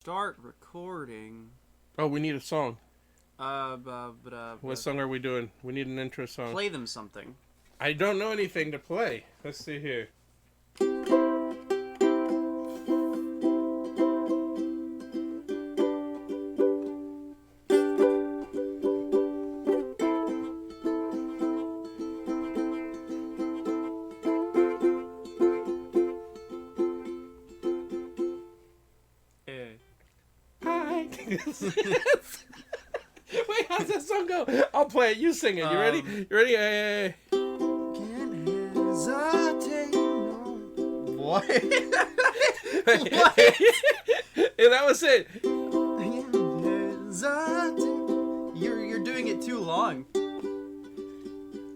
Start recording. Oh, we need a song. What song are we doing? We need an intro song. Play them something. I don't know anything to play. Let's see here. Wait, how's that song go? I'll play it. You sing it. You ready? You ready? Hey. Can't hesitate. What? What? And that was it. You're doing it too long.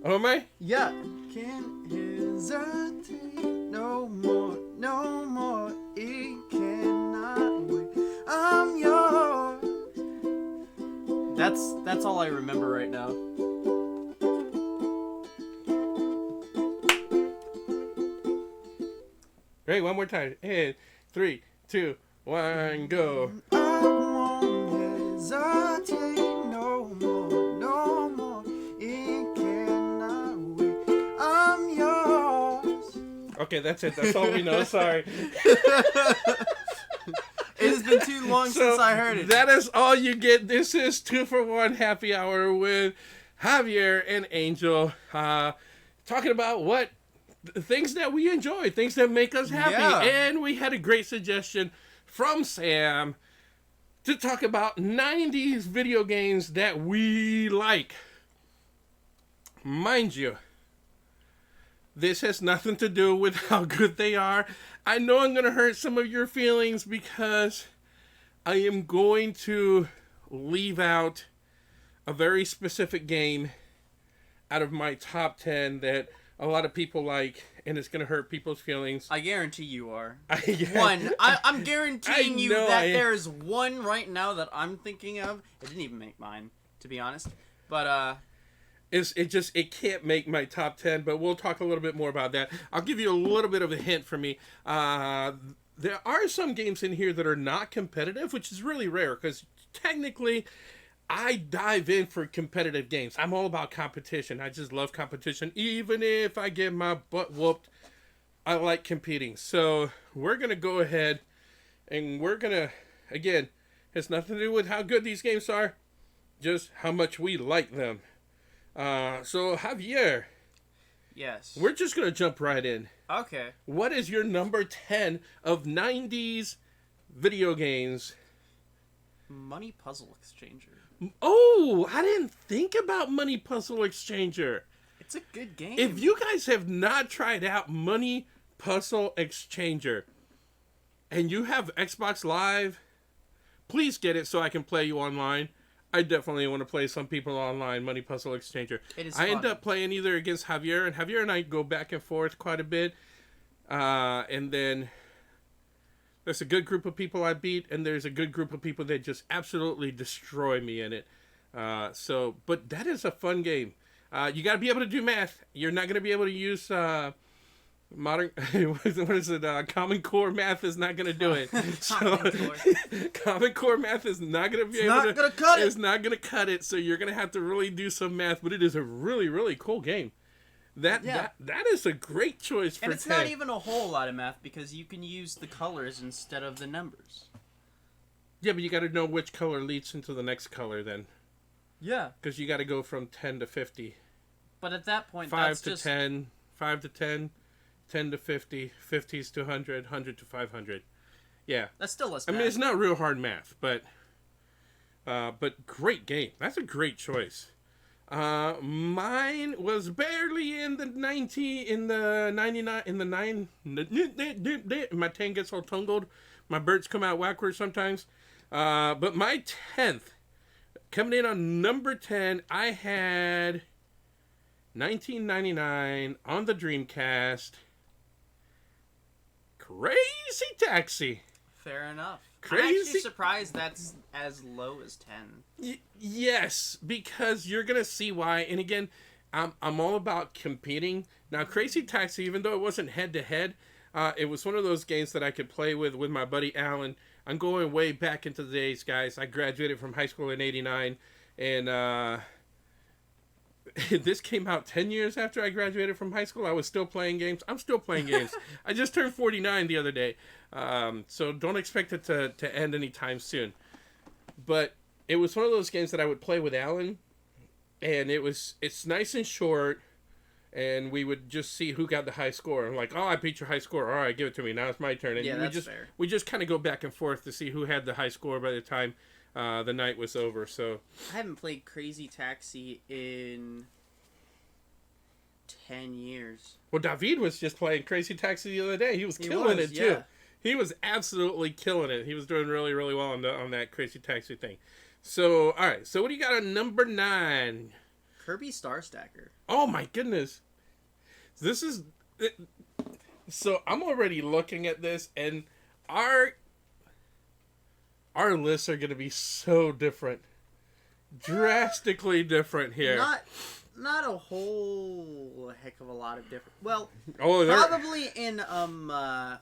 Oh, am I? Yeah. Can't hesitate no more, no more. It cannot wait. I'm yours. That's all I remember right now. Ready? One more time. And 3, 2, 1, go. I won't hesitate no more, no more. It cannot wait. I'm yours. Okay, that's it. That's all we know. Sorry. It has been too long since I heard it. That is all you get. This is 2-for-1 Happy Hour with Javier and Angel. Talking about what things that we enjoy, things that make us happy. Yeah. And we had a great suggestion from Sam to talk about 90s video games that we like. Mind you, this has nothing to do with how good they are. I know I'm going to hurt some of your feelings because I am going to leave out a very specific game out of my top 10 that a lot of people like, and it's going to hurt people's feelings. I guarantee you are. Yeah. I'm guaranteeing you know that I am. there is one right now that I'm thinking of. It didn't even make mine, to be honest. But, It can't make my top 10, but we'll talk a little bit more about that. I'll give you a little bit of a hint for me. There are some games in here that are not competitive, which is really rare because technically I dive in for competitive games. I'm all about competition. I just love competition. Even if I get my butt whooped, I like competing. So we're going to go ahead and we're going to, again, has nothing to do with how good these games are, just how much we like them. So Javier, yes. we're just going to jump right in. Okay. What is your number 10 of 90s video games? Money Puzzle Exchanger. Oh, I didn't think about Money Puzzle Exchanger. It's a good game. If you guys have not tried out Money Puzzle Exchanger and you have Xbox Live, please get it so I can play you online. I definitely want to play some people online, Money Puzzle Exchanger. It is I fun. end up playing either against Javier, and Javier and I go back and forth quite a bit. And then there's a good group of people I beat, and there's a good group of people that just absolutely destroy me in it. But that is a fun game. You got to be able to do math. You're not going to be able to use modern, what is it? Common Core math is not going to do it. Common Core math is not going to be able to. Not gonna cut it. It's not going to cut it. So you're going to have to really do some math. But it is a really, really cool game. That is a great choice for 10. And it's not even a whole lot of math because you can use the colors instead of the numbers. Yeah, but you got to know which color leads into the next color then. Yeah. Because you got to go from 10 to 50. But at that point, 5 that's to just 10, 5 to 10, 10 to 50, 50s to 100, 100 to 500. Yeah. That's still less I math. mean, it's not real hard math, but great game. That's a great choice. Mine was barely in the 99, my 10 gets all tangled. My birds come out backwards sometimes. But my 10th, coming in on number 10, I had 1999 on the Dreamcast, Crazy Taxi. Fair enough. I'm Crazy. actually surprised that's as low as 10. Yes, because you're gonna see why. And again, I'm all about competing. Now, Crazy Taxi, even though it wasn't head to head, It was one of those games that I could play with my buddy Alan. I'm going way back into the days, guys. I graduated from high school in '89, and this came out 10 years after I graduated from high school. I was still playing games. I'm still playing games. I just turned 49 the other day, so don't expect it to end anytime soon. But it was one of those games that I would play with Alan, and it's nice and short. And we would just see who got the high score. I'm like, oh, I beat your high score. All right, give it to me. Now it's my turn. And yeah, that's fair. We just kind of go back and forth to see who had the high score by the time the night was over. So I haven't played Crazy Taxi in 10 years. Well, David was just playing Crazy Taxi the other day. He was killing it, too. Yeah. He was absolutely killing it. He was doing really, really well on that Crazy Taxi thing. So, all right. So what do you got on number 9? Kirby Star Stacker. Oh my goodness. This is so I'm already looking at this, and our lists are going to be so different. Drastically different here. Not a whole heck of a lot of different. Well, oh, probably in Man,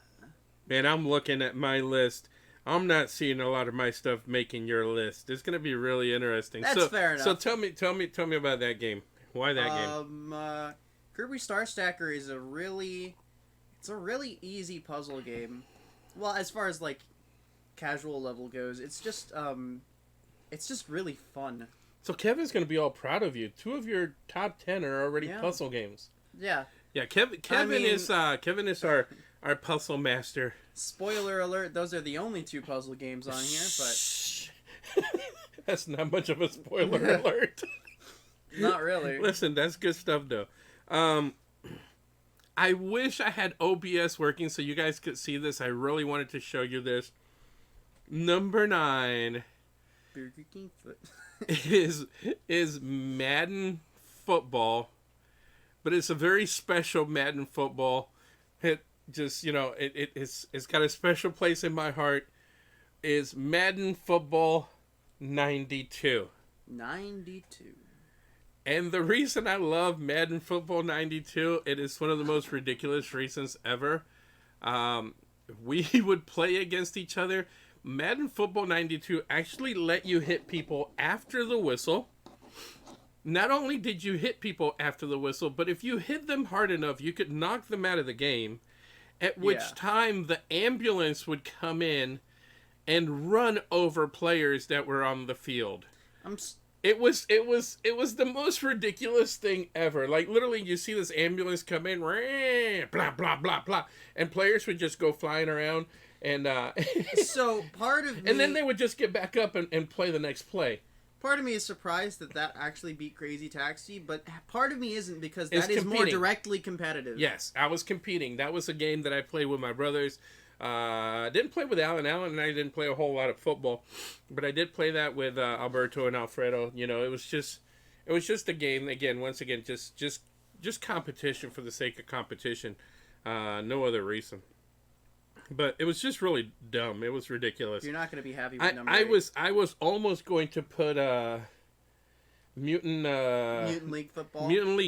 I'm looking at my list. I'm not seeing a lot of my stuff making your list. It's going to be really interesting. That's fair enough. So tell me about that game. Why that game? Kirby Star Stacker is a really easy puzzle game. Well, as far as like casual level goes, it's just really fun. So Kevin's going to be all proud of you. 2 of your top 10 are already puzzle games. Yeah. Yeah, Kevin is our puzzle master. Spoiler alert, those are the only 2 puzzle games on here, but that's not much of a spoiler alert. Not really. Listen, that's good stuff though. I wish I had OBS working so you guys could see this. I really wanted to show you this. Number 9 Burger King foot. is Madden Football, but it's a very special Madden Football. It just, it's got a special place in my heart. Is Madden Football 92. 92. And the reason I love Madden Football 92, it is one of the most ridiculous reasons ever. We would play against each other. Madden Football 92 actually let you hit people after the whistle. Not only did you hit people after the whistle, but if you hit them hard enough, you could knock them out of the game. At which time the ambulance would come in and run over players that were on the field. It was the most ridiculous thing ever. Like literally, you see this ambulance come in, blah blah blah blah, and players would just go flying around, and so part of me, and then they would just get back up and play the next play. Part of me is surprised that actually beat Crazy Taxi, but part of me isn't because that It's is competing. more directly competitive. Yes, I was competing. That was a game that I played with my brothers. Didn't play with Alan. Alan and I didn't play a whole lot of football, but I did play that with Alberto and Alfredo. It was just a game. Again, once again, just competition for the sake of competition. No other reason. But it was just really dumb. It was ridiculous. You're not going to be happy with number 8. I was almost going to put Mutant League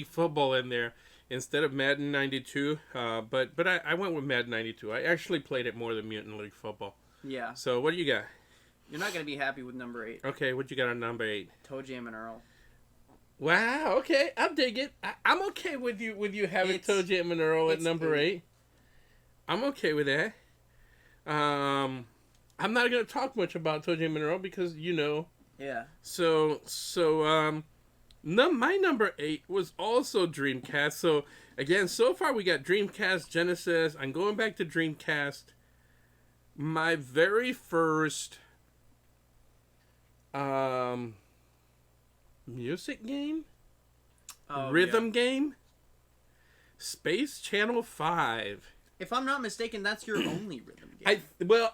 Football in there instead of Madden 92. But I went with Madden 92. I actually played it more than Mutant League Football. Yeah. So what do you got? You're not going to be happy with number 8. Okay, what you got on number 8? Toe Jam and Earl. Wow. Okay, I'll dig it. I'm okay with you having Toe Jam and Earl at number 8. I'm okay with that. I'm not gonna talk much about Toe Jam and Earl because Yeah. So my number 8 was also Dreamcast. So again, so far we got Dreamcast, Genesis. I'm going back to Dreamcast. My very first music game, rhythm game, Space Channel 5. If I'm not mistaken, that's your only rhythm game.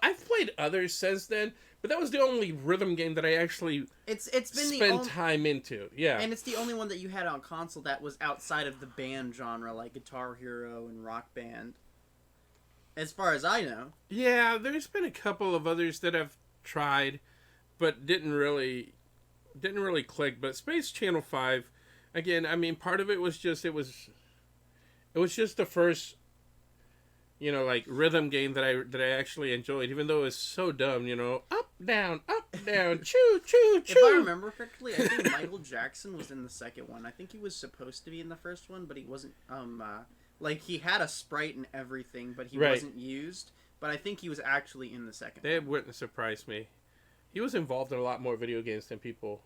I've played others since then, but that was the only rhythm game that I actually spent time into. Yeah, and it's the only one that you had on console that was outside of the band genre, like Guitar Hero and Rock Band. As far as I know. Yeah, there's been a couple of others that I've tried, but didn't really click. But Space Channel 5, again, I mean, part of it was just it was just the first like rhythm game that I actually enjoyed, even though it was so dumb. Up down, choo choo choo. If I remember correctly, I think Michael Jackson was in the second one. I think he was supposed to be in the first one, but he wasn't. Like he had a sprite and everything, but he wasn't used. But I think he was actually in the second one. It wouldn't surprise me. He was involved in a lot more video games than people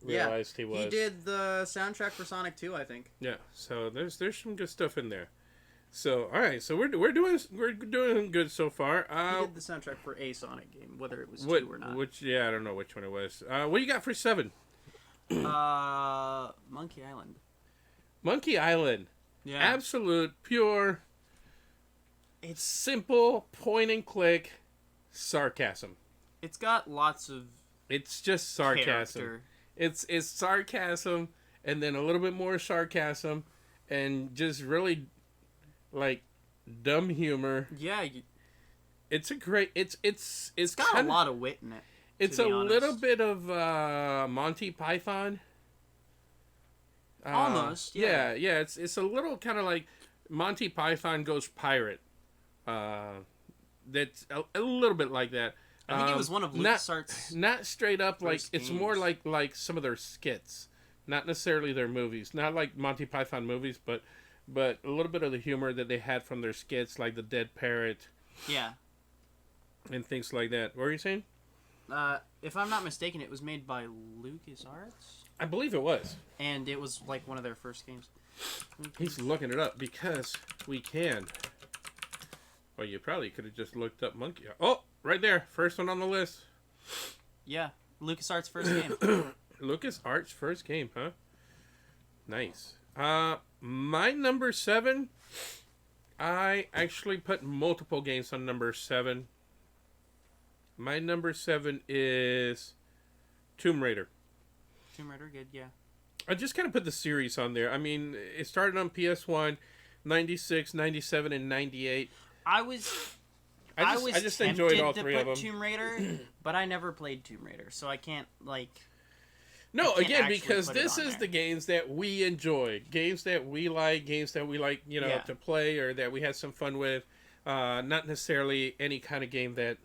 realized he was. He did the soundtrack for Sonic 2, I think. Yeah, so there's some good stuff in there. So all right, so we're doing good so far. He did the soundtrack for a Sonic game, whether it was 2 or not. I don't know which one it was. What do you got for 7? Monkey Island. Monkey Island. Yeah. Absolute, pure, it's simple, point and click sarcasm. It's got lots of It's just sarcasm. character. It's sarcasm and then a little bit more sarcasm and just really like dumb humor. Yeah, It's a great it's got a lot of wit in it. It's a little bit of Monty Python. Almost, yeah. It's a little kind of like Monty Python goes pirate. That's a little bit like that. I think it was one of LucasArts. Not straight up like it's games. more like some of their skits, not necessarily their movies. Not like Monty Python movies, but a little bit of the humor that they had from their skits, like the Dead Parrot. Yeah. And things like that. What were you saying? If I'm not mistaken, it was made by LucasArts. I believe it was. And it was like one of their first games. He's looking it up because we can. Well, you probably could have just looked up Monkey. Oh, right there. First one on the list. Yeah. LucasArts' first game. LucasArts' first game, huh? Nice. My number 7, I actually put multiple games on number 7. My number 7 is Tomb Raider. Tomb Raider, good, yeah. I just kind of put the series on there. I mean, it started on PS1, 96, 97, and 98. I just enjoyed all three of them. Tomb Raider, but I never played Tomb Raider, so I can't, like... No, again, because this is the games that we enjoy. Games that we like, to play or that we had some fun with. Not necessarily any kind of game that...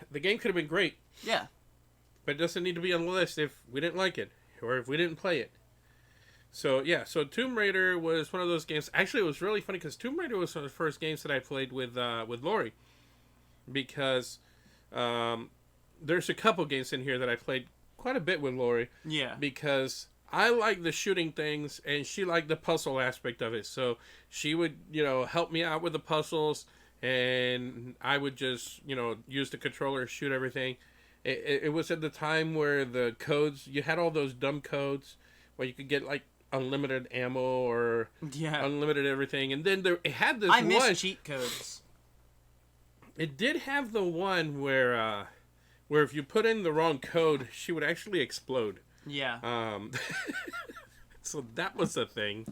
the game could have been great. Yeah. But it doesn't need to be on the list if we didn't like it or if we didn't play it. So, yeah. So, Tomb Raider was one of those games. Actually, it was really funny because Tomb Raider was one of the first games that I played with Lori. Because there's a couple games in here that I played quite a bit with Lori. Yeah. Because I like the shooting things and she liked the puzzle aspect of it. So, she would, help me out with the puzzles and I would just, use the controller to shoot everything. It was at the time where the codes, you had all those dumb codes where you could get like unlimited ammo or unlimited everything. And then it had this one. I miss cheat codes. It did have the one where if you put in the wrong code, she would actually explode. Yeah. So that was the thing.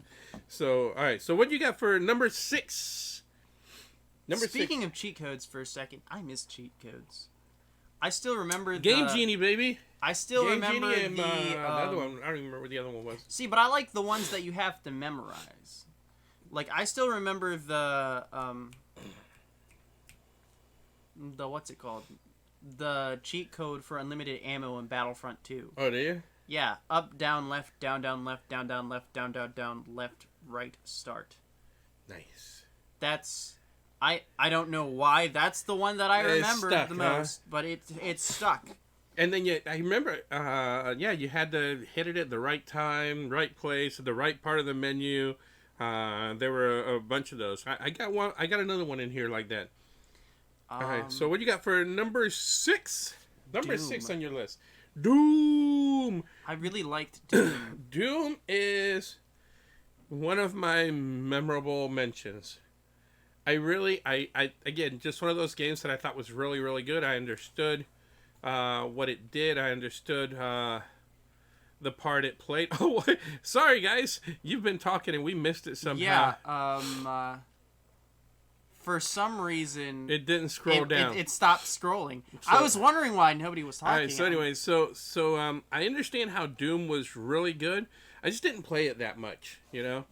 So, all right. So what you got for number 6? Speaking of cheat codes for a second, I miss cheat codes. I still remember Game Genie, baby. I still remember and, the other one. I don't even remember what the other one was. See, but I like the ones that you have to memorize. Like, I still remember the what's it called? The cheat code for unlimited ammo in Battlefront 2. Oh, do you? Yeah. Up, down, left, down, left, down, left, down, left, right, start. Nice. That's... I don't know why that's the one that I remember the most, but it's stuck. And then I remember, you had to hit it at the right time, right place, the right part of the menu. There were a bunch of those. I got one. I got another one in here like that. All right. So what you got for number 6? Number Doom. 6 on your list. Doom. I really liked Doom. Doom is one of my memorable mentions. I again, just one of those games that I thought was really, really good. I understood what it did. I understood the part it played. Oh, sorry, guys. You've been talking and we missed it somehow. Yeah, for some reason... It didn't scroll down. It stopped scrolling. So, I was wondering why nobody was talking. All right, so anyway, so I understand how Doom was really good. I just didn't play it that much, Yeah.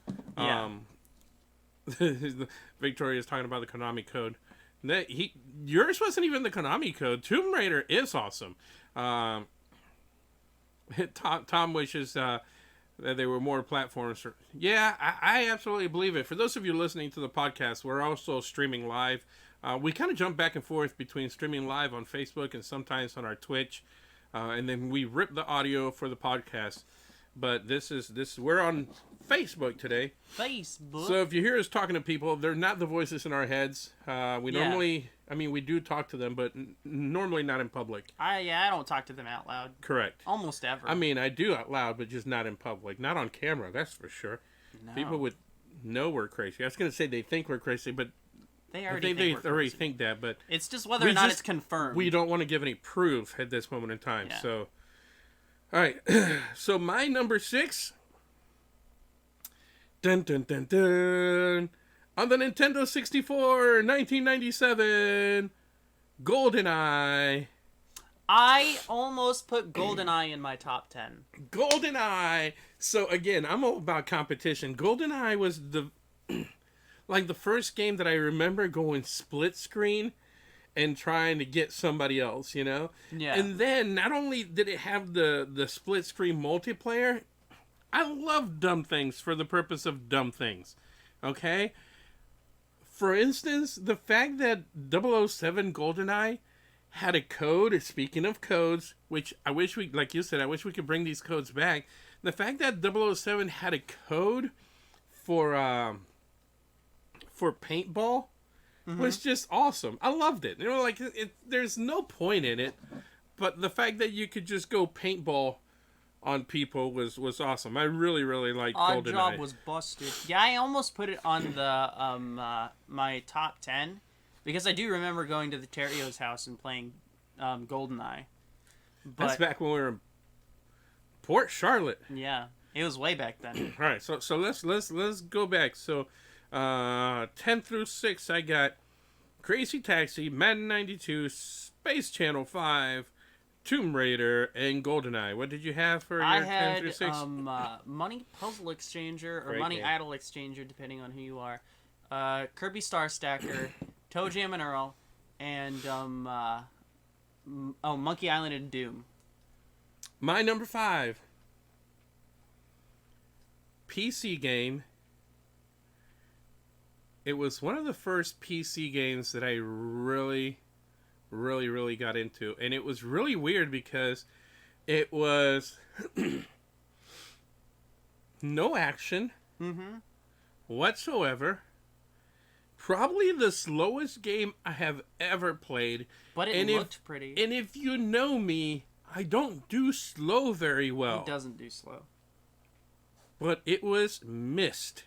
Victoria's talking about the Konami code. Yours wasn't even the Konami code. Tomb Raider is awesome. Tom wishes that there were more platforms. Yeah, I absolutely believe it. For those of you listening to the podcast, we're also streaming live. We kind of jump back and forth between streaming live on Facebook and sometimes on our Twitch, and then we rip the audio for the podcast. But we're on Facebook today. Facebook. So if you hear us talking to people, they're not the voices in our heads. Normally, we do talk to them, but normally not in public. I don't talk to them out loud. Correct. Almost ever. I do out loud, but just not in public. Not on camera, that's for sure. No. People would know we're crazy. I was going to say they think we're crazy, but they already think that. But it's just whether or not it's confirmed. We don't want to give any proof at this moment in time. Yeah. So, all right. So my number 6. Dun dun dun dun. On the Nintendo 64, 1997, GoldenEye. I almost put GoldenEye in my top 10. GoldenEye. So again, I'm all about competition. GoldenEye was the first game that I remember going split screen and trying to get somebody else, you know? Yeah. And then not only did it have the split screen multiplayer, I love dumb things for the purpose of dumb things. Okay? For instance, the fact that 007 GoldenEye had a code, speaking of codes, which I wish we, like you said, I wish we could bring these codes back. The fact that 007 had a code for paintball was just awesome. I loved it. You know, like, there's no point in it, but the fact that you could just go paintball on people was awesome. I really, really liked GoldenEye. Odd Job was busted. Yeah, I almost put it on the my top 10 because I do remember going to the Terrio's house and playing GoldenEye. But, that's back when we were in Port Charlotte. Yeah, it was way back then. All right, so let's go back. So 10 through 6, I got Crazy Taxi, Madden 92, Space Channel 5, Tomb Raider, and GoldenEye. What did you have for your 10 through 6? Money Puzzle Exchanger or Great Money game. Idol Exchanger, depending on who you are. Kirby Star Stacker, Toe Jam and Earl, and Monkey Island and Doom. My number 5, PC game. It was one of the first PC games that I really got into, and it was really weird because it was no action whatsoever. Probably the slowest game I have ever played. But it looked pretty. And if you know me, I don't do slow very well. He doesn't do slow. But it was Myst.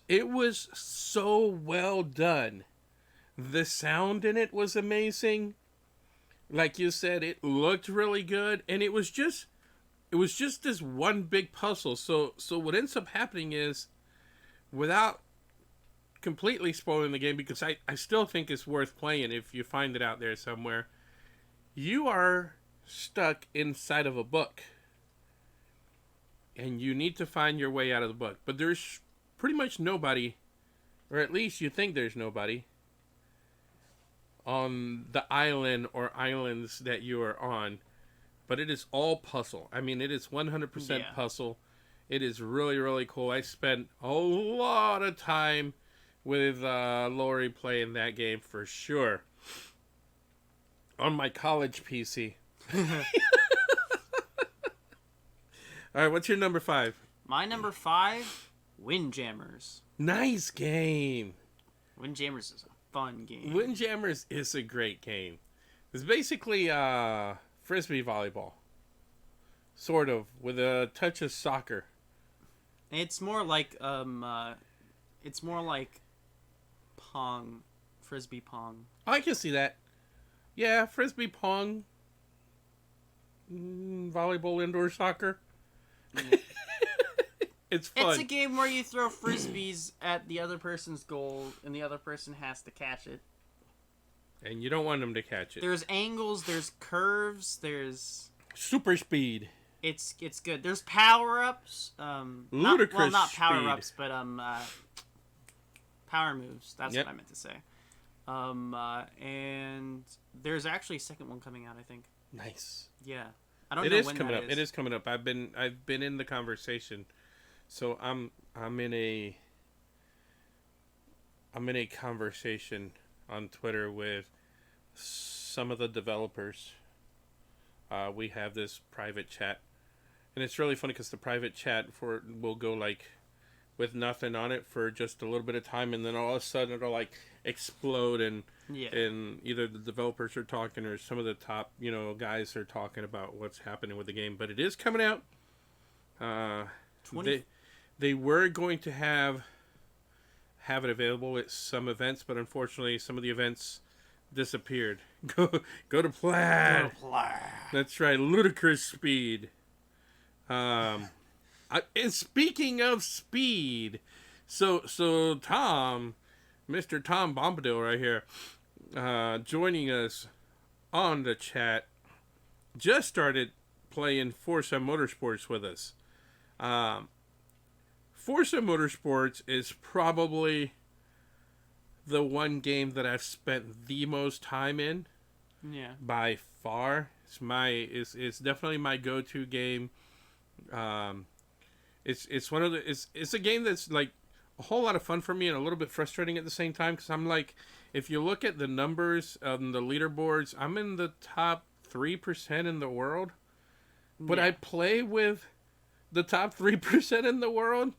It was so well done. The sound in it was amazing. Like you said, it looked really good, and it was just this one big puzzle. So what ends up happening is, without completely spoiling the game, because I still think it's worth playing if you find it out there somewhere, you are stuck inside of a book, and you need to find your way out of the book. But there's pretty much nobody, or at least you think there's nobody, on the island or islands that you are on, but it is all puzzle. I mean, it is 100% puzzle. It is really, really cool. I spent a lot of time with Lori playing that game for sure on my college PC. All right, what's your number 5? My number 5, Windjammers. Nice game. Windjammers is a fun game. Windjammers is a great game. It's basically frisbee volleyball, sort of, with a touch of soccer. It's more like pong, frisbee pong. I can see that. Yeah, frisbee pong, volleyball, indoor soccer. It's fun. It's a game where you throw frisbees at the other person's goal, and the other person has to catch it. And you don't want them to catch it. There's angles, there's curves, there's super speed. It's good. There's power ups. Ludicrous not power speed. ups, but Power moves. That's Yep. what I meant to say. And there's actually a second one coming out, I think. Nice. Yeah. I don't It know is when coming that up. is. It is coming up. I've been in the conversation, so I'm in a conversation on Twitter with some of the developers. We have this private chat, and it's really funny because the private chat will go like with nothing on it for just a little bit of time, and then all of a sudden it'll like explode, and either the developers are talking or some of the top guys are talking about what's happening with the game. But it is coming out. They were going to have it available at some events, but unfortunately some of the events disappeared. Go to Plaid. That's right, ludicrous speed. And speaking of speed, so Tom, Mr. Tom Bombadil right here, joining us on the chat, just started playing Forza Motorsports with us. Forza Motorsports is probably the one game that I've spent the most time in. Yeah. By far. It's definitely my go-to game. It's one of the it's a game that's like a whole lot of fun for me and a little bit frustrating at the same time, because I'm like, if you look at the numbers on the leaderboards, I'm in the top 3% in the world, but I play with the top 3% in the world,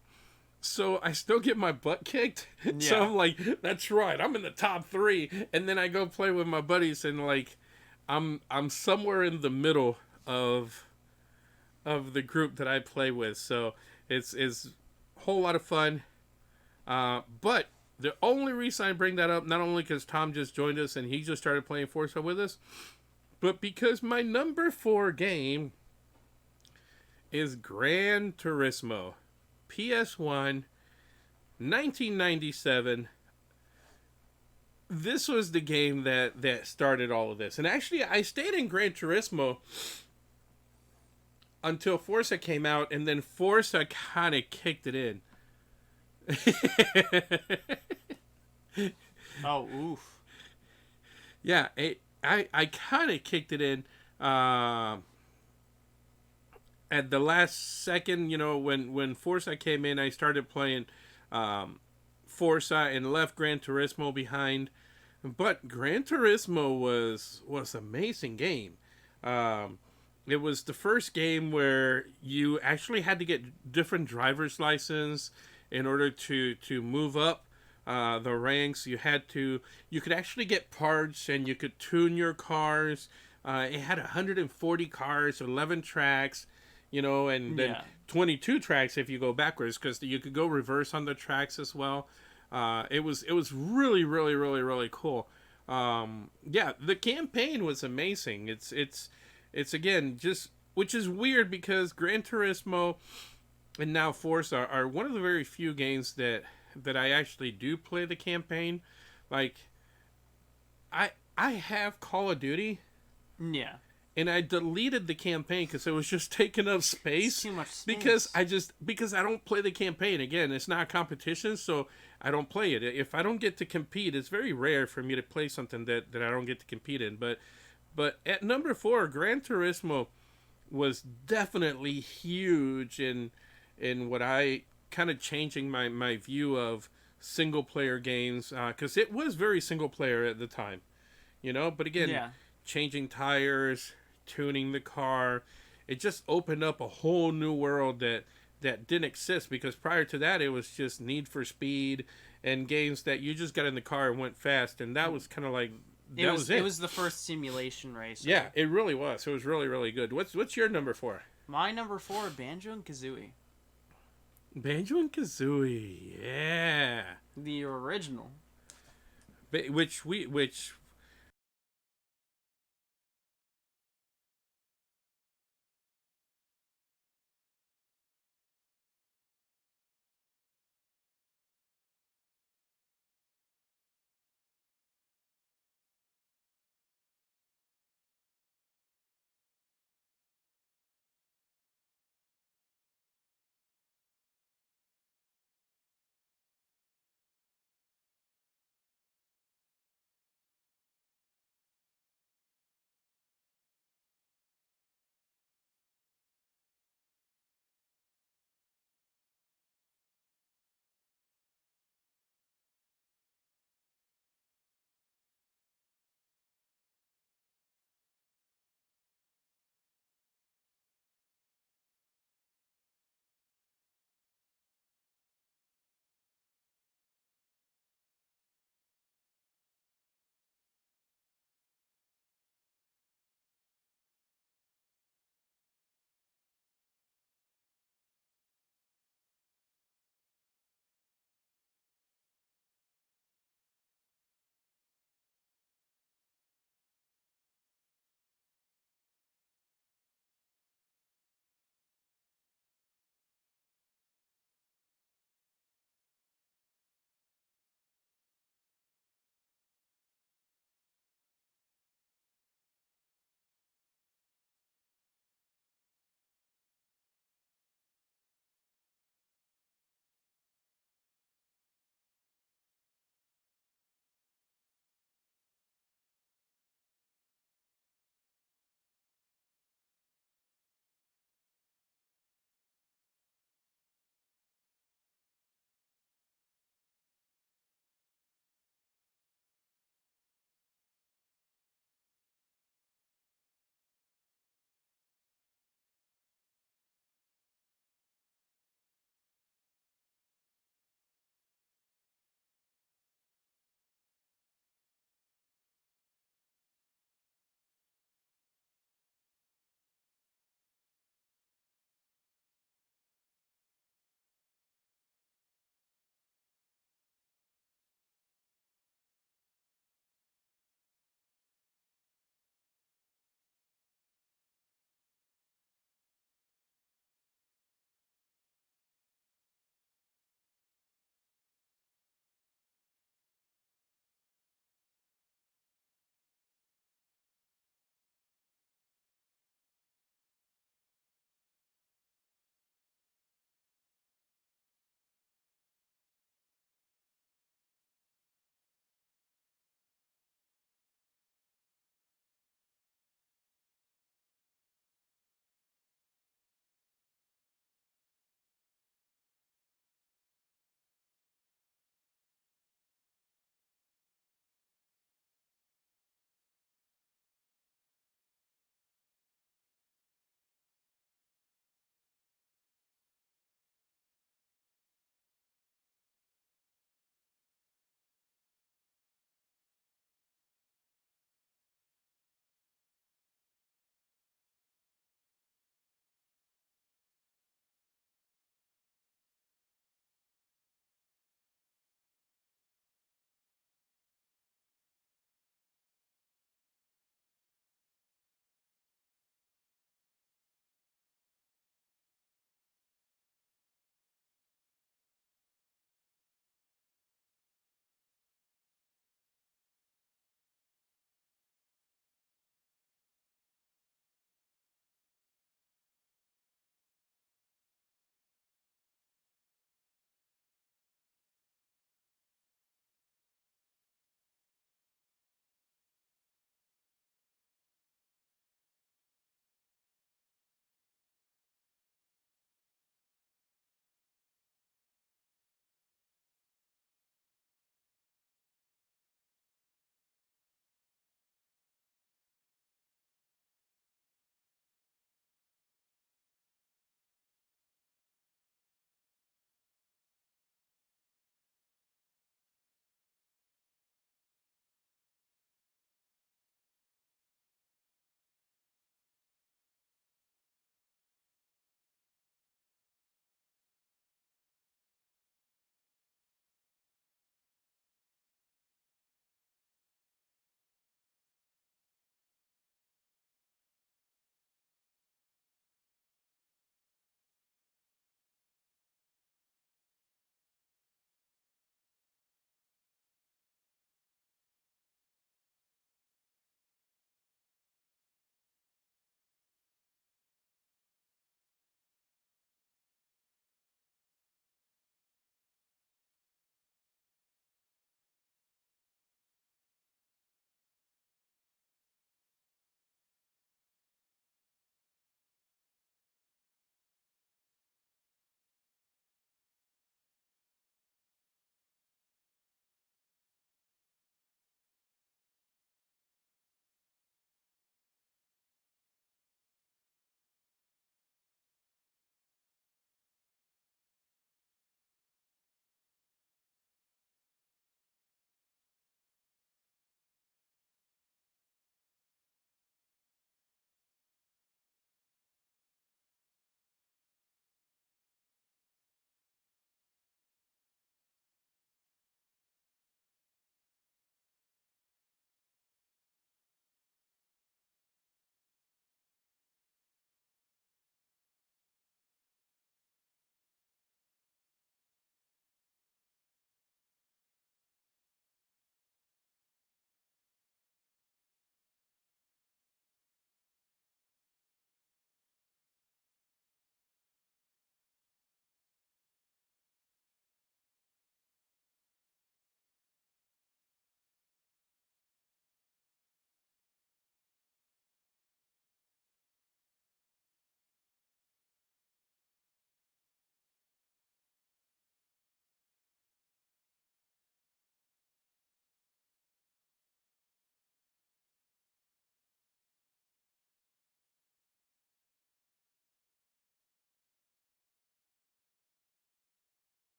so I still get my butt kicked. Yeah. So I'm like, that's right, I'm in the top 3, and then I go play with my buddies, and like I'm somewhere in the middle of the group that I play with. So it's a whole lot of fun. But the only reason I bring that up, not only because Tom just joined us and he just started playing Forza with us, but because my number 4 game is Gran Turismo Ps1, 1997. This was the game that started all of this. And actually, I stayed in Gran Turismo until Forza came out, and then Forza kind of kicked it in. Oh, oof. Yeah, I kind of kicked it in at the last second. When Forza came in, I started playing Forza and left Gran Turismo behind. But Gran Turismo was an amazing game. It was the first game where you actually had to get different driver's license in order to move up the ranks. You could actually get parts, and you could tune your cars. It had 140 cars, 11 tracks, and then 22 tracks if you go backwards, because you could go reverse on the tracks as well. It was really, really, really, really cool. The campaign was amazing. It's again, just, which is weird because Gran Turismo and now Forza are one of the very few games that I actually do play the campaign. Like, I have Call of Duty. Yeah. And I deleted the campaign because it was just taking up space. It's too much space. Because I don't play the campaign. Again, it's not a competition, so I don't play it. If I don't get to compete, it's very rare for me to play something that I don't get to compete in. But at number 4, Gran Turismo was definitely huge in what I kind of changing my view of single player games, because it was very single player at the time, But again, changing tires, tuning the car, it just opened up a whole new world that didn't exist, because prior to that it was just Need for Speed and games that you just got in the car and went fast, and that was kind of like. It was the first simulation race. Yeah, it really was. It was really, really good. What's your number 4? My number 4, Banjo and Kazooie. Banjo and Kazooie, yeah. The original. Which